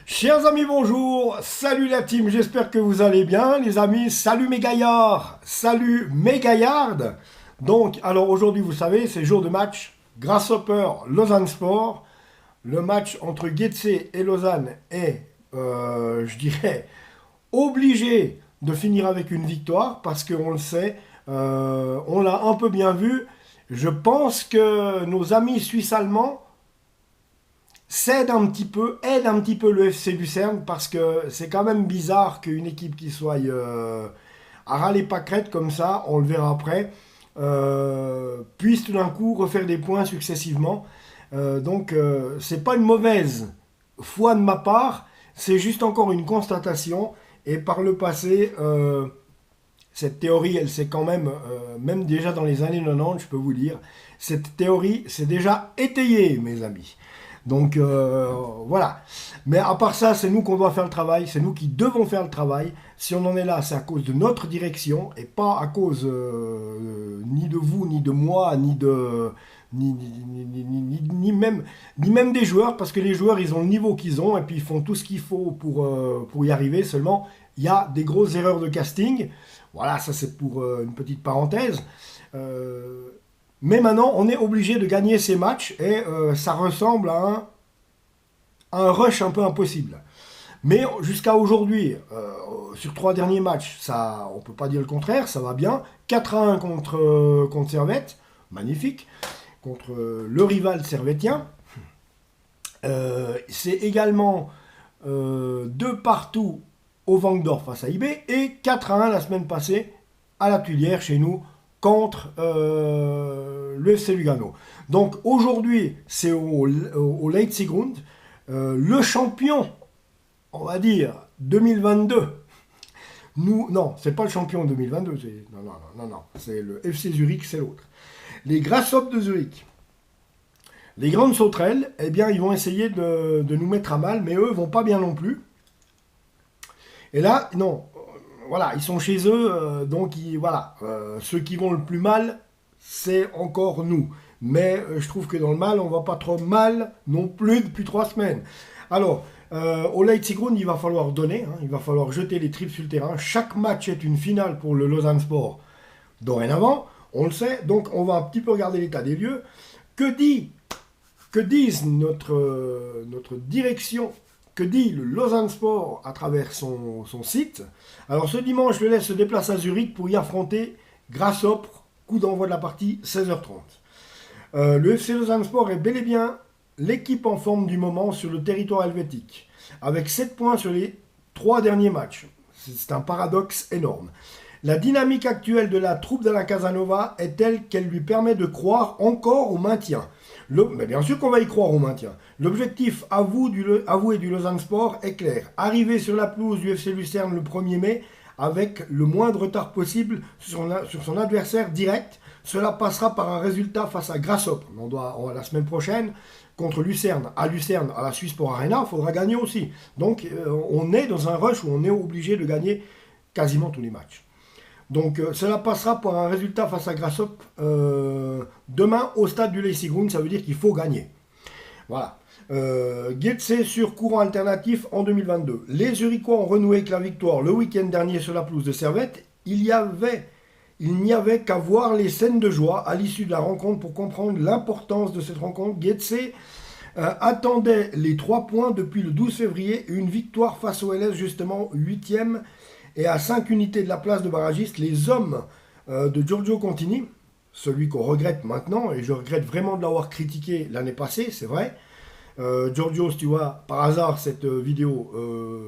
Chers amis, bonjour, salut la team, j'espère que vous allez bien les amis, salut mes gaillards, salut mes gaillardes. Donc, alors aujourd'hui vous savez, c'est jour de match, Grasshopper Lausanne Sport, le match entre Getse et Lausanne est, je dirais, obligé de finir avec une victoire parce qu'on le sait, on l'a un peu bien vu, je pense que nos amis suisses-allemands aide un petit peu le FC Lucerne parce que c'est quand même bizarre qu'une équipe qui soit à râler pâquerette comme ça, on le verra après, puisse tout d'un coup refaire des points successivement. Donc c'est pas une mauvaise foi de ma part, c'est juste encore une constatation. Et par le passé, cette théorie, elle s'est quand même, même déjà dans les années 90, je peux vous dire, cette théorie s'est déjà étayée, mes amis. Donc voilà. Mais à part ça, c'est nous qu'on doit faire le travail, c'est nous qui devons faire le travail. Si on en est là, c'est à cause de notre direction et pas à cause ni de vous, ni de moi, ni même des joueurs, parce que les joueurs, ils ont le niveau qu'ils ont et puis ils font tout ce qu'il faut pour y arriver. Seulement, il y a des grosses erreurs de casting. Voilà, ça c'est pour une petite parenthèse. Euh, mais maintenant, on est obligé de gagner ces matchs et ça ressemble à un rush un peu impossible. Mais jusqu'à aujourd'hui, sur 3 derniers matchs, ça, on ne peut pas dire le contraire, ça va bien. 4-1 contre Servette, magnifique, contre le rival servettien. C'est également 2 partout au Vangdorf face à IB et 4-1 la semaine passée à la Tuilière chez nous contre le FC Lugano. Donc aujourd'hui, c'est au Leipzig-Grund. Le champion, on va dire, 2022. Nous, non, c'est pas le champion 2022. Non, non, non, non, non. C'est le FC Zurich, c'est l'autre. Les Grasshoppers de Zurich. Les grandes sauterelles, eh bien, ils vont essayer de nous mettre à mal, mais eux vont pas bien non plus. Et là, non, voilà, ils sont chez eux, voilà, ceux qui vont le plus mal, c'est encore nous. Mais je trouve que dans le mal, on va pas trop mal non plus depuis 3 semaines. Alors, au Leipzig-Grund, il va falloir donner, hein, il va falloir jeter les tripes sur le terrain. Chaque match est une finale pour le Lausanne Sport. Dorénavant, on le sait, donc on va un petit peu regarder l'état des lieux. Que disent notre direction, que dit le Lausanne Sport à travers son site? Alors ce dimanche, le LS se déplace à Zurich pour y affronter Grasshopper, coup d'envoi de la partie 16h30. Le FC Lausanne Sport est bel et bien l'équipe en forme du moment sur le territoire helvétique, avec 7 points sur les 3 derniers matchs. C'est un paradoxe énorme. La dynamique actuelle de la troupe de la Casanova est telle qu'elle lui permet de croire encore au maintien. Mais bien sûr qu'on va y croire au maintien. L'objectif avoué du Lausanne Sport est clair. Arriver sur la pelouse du FC Lucerne le 1er mai avec le moindre retard possible sur son adversaire direct. Cela passera par un résultat face à Grasshopper. La semaine prochaine, contre Lucerne, à la Suisse Sport Arena, il faudra gagner aussi. Donc on est dans un rush où on est obligé de gagner quasiment tous les matchs. Donc cela passera par un résultat face à Grasshopper demain au stade du Leipzig-Grund, ça veut dire qu'il faut gagner. Voilà. Getse sur courant alternatif en 2022. Les Zurichois ont renoué avec la victoire le week-end dernier sur la pelouse de Servette. Il n'y avait qu'à voir les scènes de joie à l'issue de la rencontre pour comprendre l'importance de cette rencontre. Getse attendait les 3 points depuis le 12 février, une victoire face au LS justement 8e et à 5 unités de la place de barragiste. Les hommes de Giorgio Contini, celui qu'on regrette maintenant, et je regrette vraiment de l'avoir critiqué l'année passée, c'est vrai. Giorgio, si tu vois par hasard cette vidéo,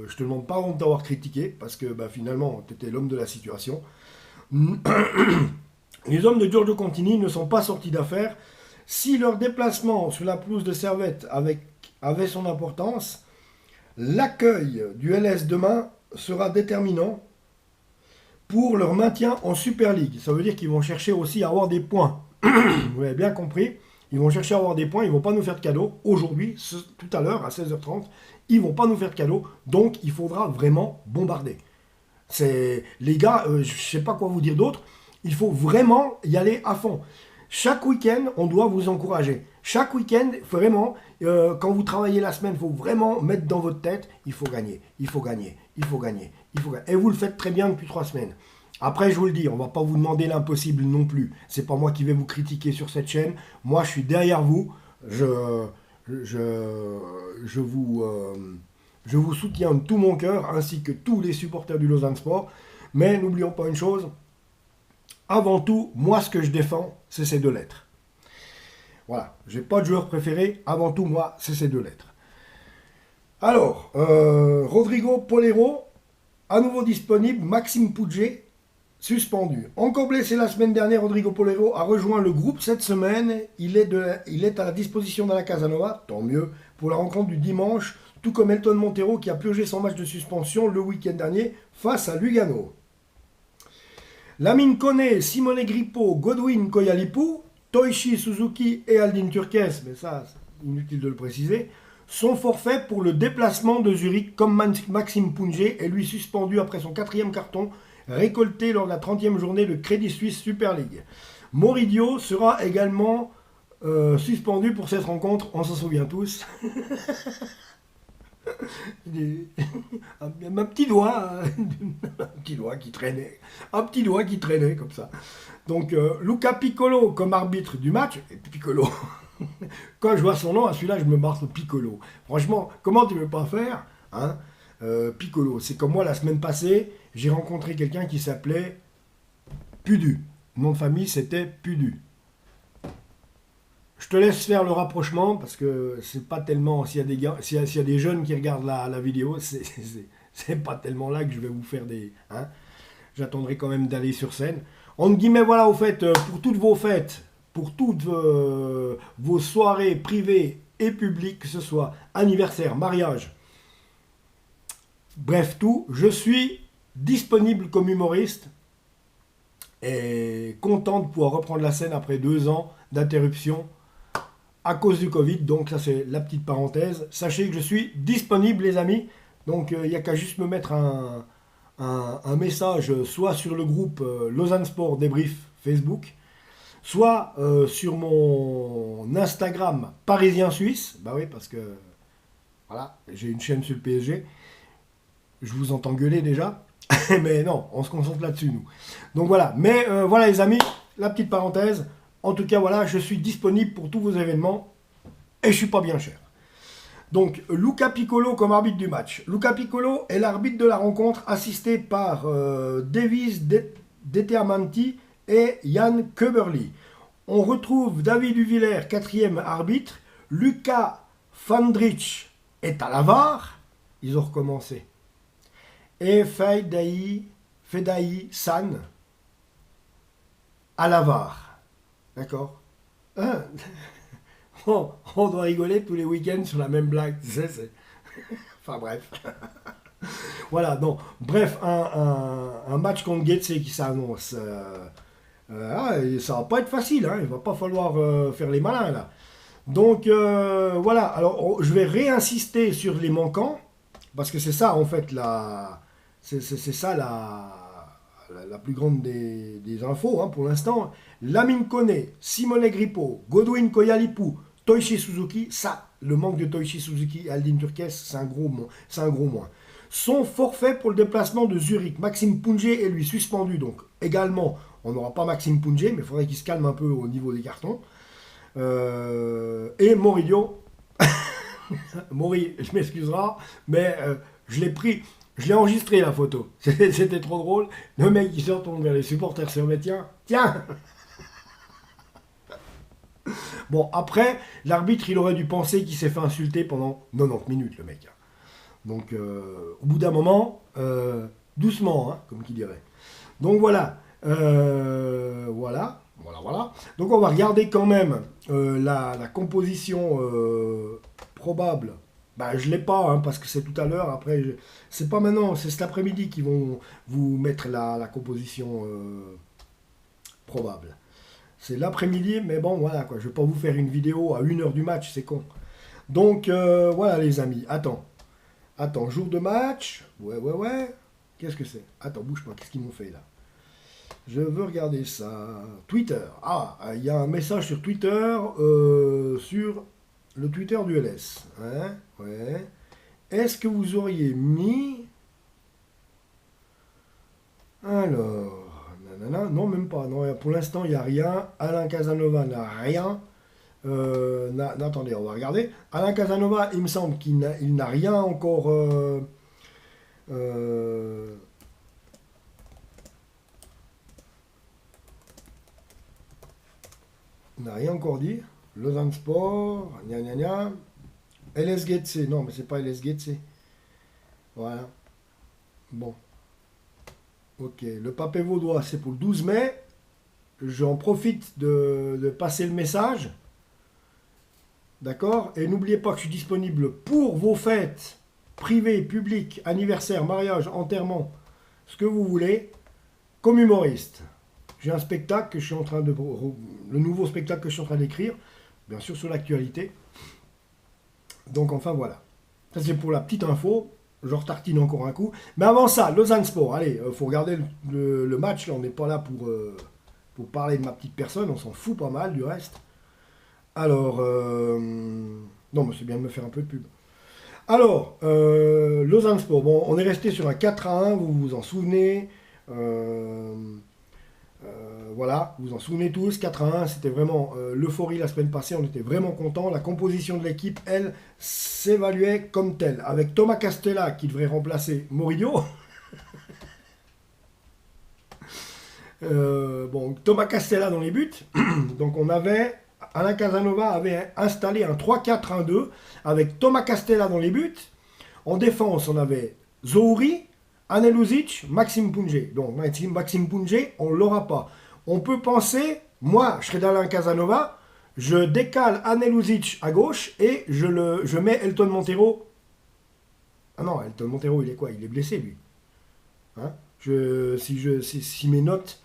je te demande pas honte d'avoir critiqué, parce que finalement, tu étais l'homme de la situation. Les hommes de Giorgio Contini ne sont pas sortis d'affaire. Si leur déplacement sur la pelouse de Servette avait son importance, l'accueil du LS demain sera déterminant pour leur maintien en Super League. Ça veut dire qu'ils vont chercher aussi à avoir des points. Vous avez bien compris. Ils vont chercher à avoir des points. Ils ne vont pas nous faire de cadeaux. Aujourd'hui, tout à l'heure, à 16h30, ils ne vont pas nous faire de cadeaux. Donc, il faudra vraiment bombarder. Les gars, je ne sais pas quoi vous dire d'autre. Il faut vraiment y aller à fond. Chaque week-end, on doit vous encourager. Chaque week-end, vraiment, quand vous travaillez la semaine, il faut vraiment mettre dans votre tête, il faut gagner, il faut gagner, il faut gagner, il faut gagner. Et vous le faites très bien depuis 3 semaines. Après, je vous le dis, on ne va pas vous demander l'impossible non plus. C'est pas moi qui vais vous critiquer sur cette chaîne. Moi, je suis derrière vous. Je vous soutiens de tout mon cœur, ainsi que tous les supporters du Lausanne Sport. Mais n'oublions pas une chose. Avant tout, moi, ce que je défends, c'est ces 2 lettres. Voilà, j'ai pas de joueur préféré. Avant tout, moi, c'est ces 2 lettres. Alors, Rodrigo Polero, à nouveau disponible. Maxime Pouget, suspendu. Encore blessé la semaine dernière, Rodrigo Polero a rejoint le groupe cette semaine. Il est à la disposition de la Casanova, tant mieux, pour la rencontre du dimanche, tout comme Elton Montero qui a purgé son match de suspension le week-end dernier face à Lugano. Lamine Koné, Simone Grippo, Godwin Koyalipu, Toichi Suzuki et Aldin Turques, mais ça, c'est inutile de le préciser, sont forfaits pour le déplacement de Zurich comme Maxime Pouget est lui suspendu après son 4e carton récolté lors de la 30e journée de Crédit Suisse Super League. Moridio sera également suspendu pour cette rencontre, on s'en souvient tous. Un petit doigt, un petit doigt qui traînait comme ça. Donc Luca Piccolo comme arbitre du match, et Piccolo, quand je vois son nom, à celui-là je me marre Piccolo. Franchement, comment tu veux pas faire, hein, Piccolo, c'est comme moi la semaine passée, j'ai rencontré quelqu'un qui s'appelait Pudu. Le nom de famille c'était Pudu. Je te laisse faire le rapprochement parce que c'est pas tellement. S'il y a des jeunes qui regardent la vidéo, c'est pas tellement là que je vais vous faire des. Hein, j'attendrai quand même d'aller sur scène. Entre guillemets, voilà, au fait, pour toutes vos fêtes, pour toutes vos soirées privées et publiques, que ce soit anniversaire, mariage, bref, tout, je suis disponible comme humoriste et content de pouvoir reprendre la scène après 2 ans d'interruption à cause du Covid, donc ça c'est la petite parenthèse. Sachez que je suis disponible les amis, donc il n'y a qu'à juste me mettre un message soit sur le groupe Lausanne Sport Débrief Facebook, soit sur mon Instagram Parisien Suisse, bah oui parce que voilà, j'ai une chaîne sur le PSG, je vous entends gueuler déjà, mais non, on se concentre là-dessus nous. Donc voilà, mais voilà les amis, la petite parenthèse. En tout cas, voilà, je suis disponible pour tous vos événements et je suis pas bien cher. Donc, Luca Piccolo comme arbitre du match. Luca Piccolo est l'arbitre de la rencontre assisté par Davis Determanti et Yann Köberly. On retrouve David Duvillers, 4e arbitre. Luca Fandrich est à la VAR. Ils ont recommencé. Et Fedaï San à la VAR. D'accord. On doit rigoler tous les week-ends sur la même blague. Enfin bref. Voilà, donc, bref, un match contre Getse qui s'annonce. Ça va pas être facile, hein, il va pas falloir faire les malins là. Donc voilà, alors je vais réinsister sur les manquants, parce que c'est ça en fait c'est ça la plus grande des infos hein, pour l'instant. Lamine Koné, Simone Grippo, Godwin Koyalipu, Toichi Suzuki, ça, le manque de Toichi Suzuki et Aldin Turques, c'est un gros moins. Son forfait pour le déplacement de Zurich. Maxime Pouget est lui suspendu, donc également, on n'aura pas Maxime Pouget, mais il faudrait qu'il se calme un peu au niveau des cartons. Et Moridio, Mori, je m'excuseras, mais je l'ai pris. Je l'ai enregistré la photo. C'était trop drôle. Le mec qui se retourne vers les supporters se remet, tiens. Bon, après, l'arbitre, il aurait dû penser qu'il s'est fait insulter pendant 90 minutes, le mec. Donc, au bout d'un moment, doucement, hein, comme qui dirait. Donc voilà. Voilà. Donc on va regarder quand même la composition probable. Bah, je ne l'ai pas, hein, parce que c'est tout à l'heure. Après, c'est pas maintenant, c'est cet après-midi qu'ils vont vous mettre la composition probable. C'est l'après-midi, mais bon, voilà, quoi. Je ne vais pas vous faire une vidéo à 1h du match, c'est con. Donc, voilà, les amis. Attends, jour de match. Ouais. Qu'est-ce que c'est? Attends, bouge pas, qu'est-ce qu'ils m'ont fait, là? Je veux regarder ça. Twitter. Ah, il y a un message sur Twitter, sur le Twitter du LS. Hein, ouais. Est-ce que vous auriez mis... Alors... Nanana, non, même pas. Non, pour l'instant, il n'y a rien. Alain Casanova n'a rien. Attendez, on va regarder. Alain Casanova, il me semble qu'il n'a rien encore... euh, il n'a rien encore dit. Lausanne Sport, gna gna gna. LS Getse, non, mais c'est pas LS Getse. Voilà. Bon, ok. Le Papé Vaudois, c'est pour le 12 mai. J'en profite de passer le message. D'accord? Et n'oubliez pas que je suis disponible pour vos fêtes privées, publiques, anniversaires, mariages, enterrements, ce que vous voulez, comme humoriste. J'ai un spectacle que je suis en train de... Le nouveau spectacle que je suis en train d'écrire, bien sûr sur l'actualité. Donc enfin voilà. Ça c'est pour la petite info. Je retartine encore un coup. Mais avant ça, Lausanne Sport. Allez, faut regarder le match. Là, on n'est pas là pour parler de ma petite personne. On s'en fout pas mal du reste. Alors, non, mais c'est bien de me faire un peu de pub. Alors, Lausanne Sport. Bon, on est resté sur un 4-1, vous vous en souvenez. Voilà, vous vous en souvenez tous, 4-1, c'était vraiment l'euphorie la semaine passée, on était vraiment contents. La composition de l'équipe, elle, s'évaluait comme telle. Avec Thomas Castella qui devrait remplacer Mourinho. Bon, Thomas Castella dans les buts. Donc on avait... Alain Casanova avait installé un 3-4-1-2 avec Thomas Castella dans les buts. En défense, on avait Zouri, Aneluzic, Maxime Punje. Donc Maxime Punje, on ne l'aura pas. On peut penser, moi, je serais d'Alain Casanova, je décale Aneluzic à gauche et je mets Elton Montero. Ah non, Elton Montero, il est quoi? Il est blessé, lui. Hein, si mes notes...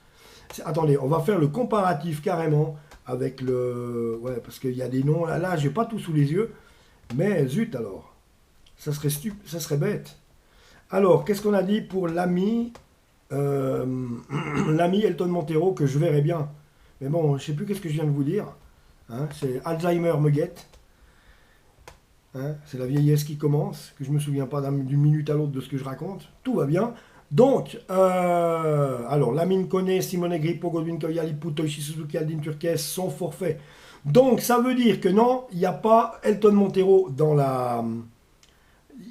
Attendez, on va faire le comparatif carrément avec le... Ouais, parce qu'il y a des noms, là j'ai pas tout sous les yeux, mais zut alors, ça serait bête. Alors, qu'est-ce qu'on a dit pour l'ami l'ami Elton Montero, que je verrai bien. Mais bon, je sais plus qu'est-ce que je viens de vous dire. Hein, c'est Alzheimer me guette. Hein, c'est la vieillesse qui commence, que je me souviens pas d'une minute à l'autre de ce que je raconte. Tout va bien. Donc, alors, Lamine Koné, Simone Grippo, Godwin Koyali, Putoichi Suzuki, Aldin Turquez sont forfaits. Donc, ça veut dire que non, il n'y a pas Elton Montero dans la...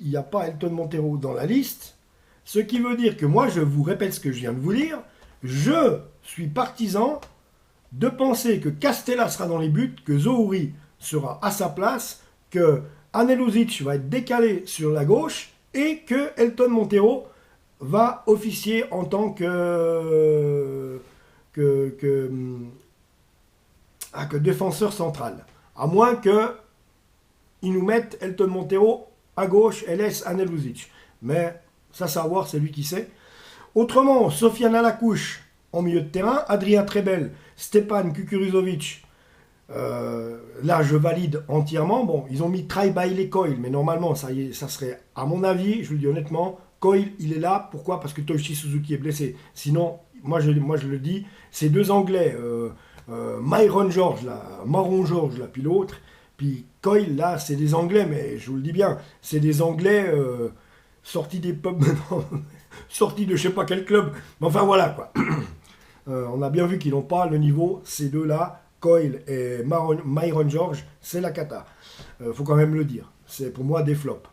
Il n'y a pas Elton Montero dans la liste. Ce qui veut dire que moi, je vous répète ce que je viens de vous dire. Je suis partisan de penser que Castella sera dans les buts, que Zouri sera à sa place, que Aneluzic va être décalé sur la gauche et que Elton Montero va officier en tant que défenseur central. À moins qu'ils nous mettent Elton Montero à gauche et laissent Aneluzic. Mais ça, savoir, c'est lui qui sait. Autrement, Sofiane Alakouche en milieu de terrain, Adrien Trebel, Stepan Kukuruzovic. Là, je valide entièrement. Bon, ils ont mis Try by Coil, mais normalement, ça serait, à mon avis, je vous le dis honnêtement, Coil, il est là. Pourquoi? Parce que Toshi Suzuki est blessé. Sinon, moi je le dis, ces deux Anglais, Myron George, là, Maron George, là, puis l'autre, puis Coil, là, c'est des Anglais, mais je vous le dis bien, c'est des Anglais sortis des pubs, sortis de je sais pas quel club. Mais enfin, voilà, quoi. On a bien vu qu'ils n'ont pas le niveau, ces deux-là, Coil et Myron George, c'est la cata. Faut quand même le dire. C'est pour moi des flops.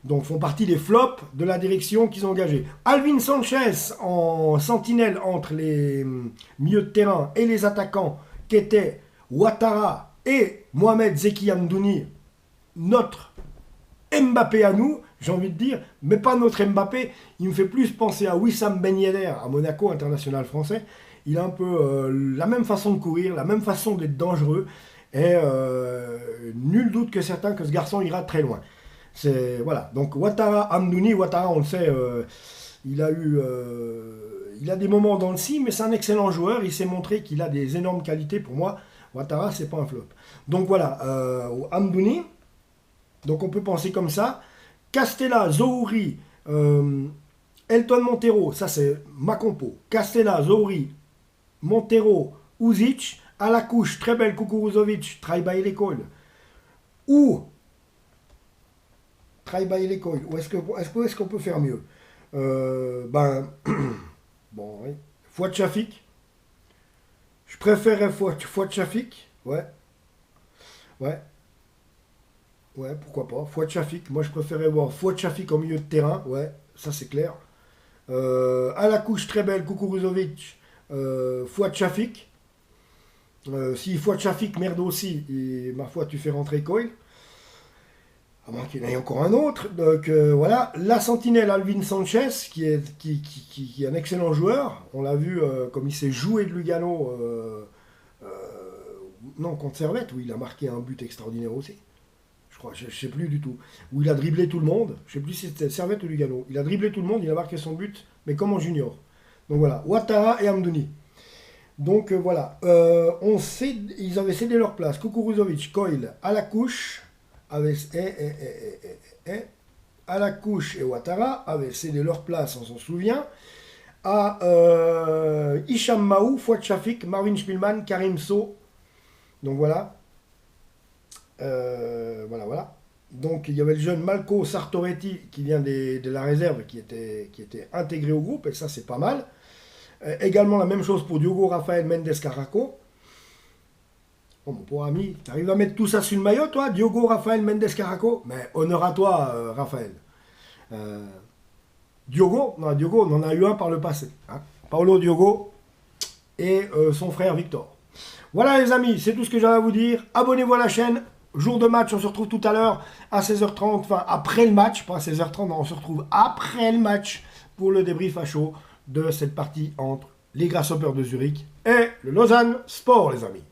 Donc font partie des flops de la direction qu'ils ont engagée. Alvin Sanchez en sentinelle entre les milieux de terrain et les attaquants qui étaient Ouattara et Mohamed Zeki Amdouni, notre Mbappé à nous, j'ai envie de dire, mais pas notre Mbappé. Il me fait plus penser à Wissam Ben Yedder à Monaco, international français. Il a un peu la même façon de courir, la même façon d'être dangereux. Et nul doute que certain que ce garçon ira très loin. Voilà. Donc Ouattara, Amdouni, Ouattara, on le sait, il a des moments dans le si, mais c'est un excellent joueur. Il s'est montré qu'il a des énormes qualités. Pour moi, Ouattara, c'est pas un flop. Donc voilà, Amdouni. Donc on peut penser comme ça. Castella, Zouri, Elton Montero, ça c'est ma compo. Castella, Zouri, Montero, Uzic, à la couche, très belle Kukuruzovic, Traiba l'école. Ou Traiba l'école. Ou est-ce qu'on peut faire mieux? Ben, bon, oui. Fouad Chafik. Je préférerais Fouad Chafik. Ouais, ouais, ouais, pourquoi pas. Fouad Chafik. Moi, je préférais voir Fouad Chafik au milieu de terrain. Ouais, ça c'est clair. À la couche, très belle Kukuruzovic, Fouad Chafik. Si Fouad Chafik merde aussi, et, ma foi, tu fais rentrer Coyle. À moins qu'il y en ait encore un autre. Donc voilà, la sentinelle Alvin Sanchez, qui est un excellent joueur. On l'a vu comme il s'est joué de Lugano. Euh, non, contre Servette, où il a marqué un but extraordinaire aussi. Je crois, je ne sais plus du tout. Où il a dribblé tout le monde. Je ne sais plus si c'était Servette ou Lugano. Il a dribblé tout le monde, il a marqué son but, mais comme en junior. Donc voilà, Ouattara et Amdouni. Donc voilà, ils avaient cédé leur place. Kukuruzovic, Coyle, à la couche, à la couche et Ouattara avaient cédé leur place, on s'en souvient, à Hicham Mahou, Fouad Chafik, Marvin Spielmann, Karim So. Donc voilà. Voilà. Donc il y avait le jeune Malco Sartoretti qui vient de la réserve, qui était intégré au groupe, et ça c'est pas mal. Également la même chose pour Diogo Rafael Mendes Caraco. Oh mon pauvre ami, t'arrives à mettre tout ça sur le maillot toi, Diogo Rafael Mendes Caraco? Mais honneur à toi, Raphaël. Diogo, on en a eu un par le passé. Hein. Paolo Diogo et son frère Victor. Voilà les amis, c'est tout ce que j'avais à vous dire. Abonnez-vous à la chaîne. Jour de match, on se retrouve tout à l'heure à 16h30, enfin après le match, pas à 16h30, on se retrouve après le match pour le débrief à chaud de cette partie entre les Grasshoppers de Zurich et le Lausanne Sport, les amis.